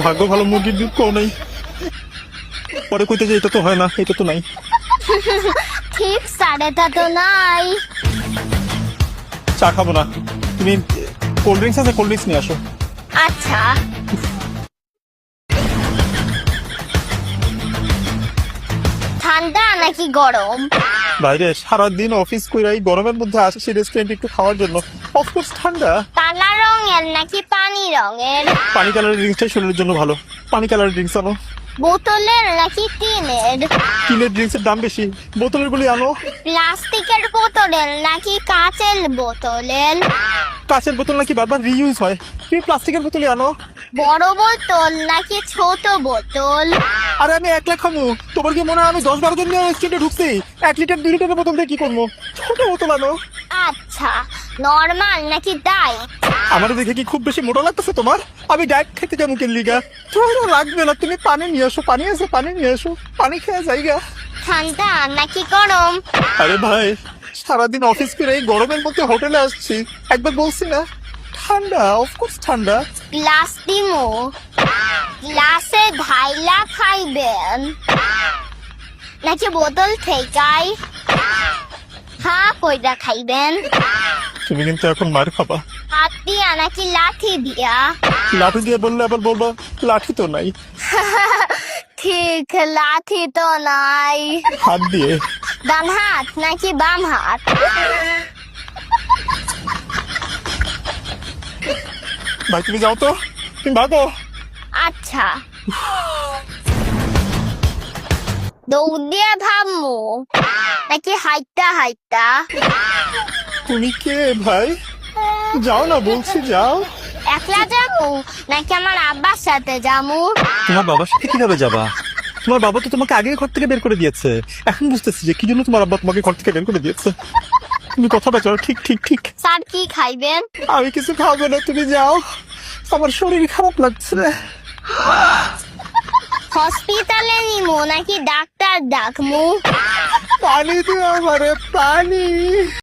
ভাগ্য ভালো, মুরগির দুধ কেউ নেই। পরে কইতে যে এটা তো হয় না, এটা তো নাই। ঠিক সাড়েটা তো নাই। চা খাবো না, তুমি কোল্ড ড্রিঙ্কস আছে, কোল্ড ড্রিঙ্কস নিয়ে আসো। আচ্ছা, ঠান্ডা নাকি গরম? বাইরে সারাদিন অফিস করে এই গরমের মধ্যে আসে সেই রেস্টুরেন্টে একটু খাওয়ার জন্য, অফকোর্স ঠান্ডা। কালা রঙের নাকি পানি রঙের? পানি কালারের ড্রিঙ্কসটাই শরীরের জন্য ভালো, পানি কালারের ড্রিঙ্কস আনো। বোতলের নাকি টিনের? কিনের ড্রিঙ্কসের দাম বেশি, বোতলের গুলি আনো। প্লাস্টিকের বোতলের নাকি কাচের বোতলের? কাঁচের বোতল নাকি বারবার রিইউজ হয়, তুমি প্লাস্টিকের বোতলে আনো। বড় বোতল নাকি ছোট বোতল? আরে আমি একলা খামু, তোমার কি মনে হয় আমি 10-12 জন নিয়ে রেস্টুরেন্টে ঢুকছি? 1 লিটার 2 লিটারের বোতল দিয়ে কি করবো? ছোট বোতল আনো। আচ্ছা, নরমাল নাকি ডায়েট? আমার দেখে কি খুব বেশি মোটা লাগতেছে তোমার? আমি ডায়েট খেতে যাবো কেন লিগা? তোমার লাগবে না, তুমি পানি নিয়ে আসো, পানি আছে, পানি নিয়ে আসো, পানি খেয়ে যাইগা। ঠান্ডা নাকি গরম? আরে ভাই, সারাদিন অফিস করে এই গরমের মধ্যে হোটেলে আসছি, একবার বলছি না ঠান্ডা? অফকোর্স ঠান্ডা। গ্লাস দিমু, গ্লাসে ঢাইলা খাইবেন নাকি বোতল থেকাই হ্যাঁ কইরা খাইবেন? তুমি কিন্তু এখন মার খাবা। হাত দিয়া নাকি লাঠি দিয়া? লাঠি দিয়ে বললে আবার বলবা লাঠি তো নাই। ঠিক, লাঠি তো নাই। হাত দিয়ে। ডান হাত নাকি বাম হাত? ভাই তুমি যাও তো, তুমি ভাগো। আচ্ছা, দৌড় দিয়ে ভাবমু নাকি হাইটা হাইটা? তুমি কে ভাই? যাও না বলছি, যাও। একলা যামু নাকি আমার আব্বার সাথে যামু? তোমার বাবার সাথে কিভাবে যাবা? তোমার বাবা তো তোমাকে আগে ঘর থেকে বের করে দিয়েছে, এখন বুঝতেছি যে কি জন্য তোমার আব্বা তোমাকে ঘর থেকে বের করে দিয়েছে। তুমি কথাটা চলো, ঠিক ঠিক ঠিক। স্যার কি খাইবেন? আমি কিছু খাবো না, তুমি যাও, আমার শরীর খারাপ লাগছে। হসপিটালে নিমু নাকি ডাক্তার ডাকমু? পানি দিও আমারে, পানি।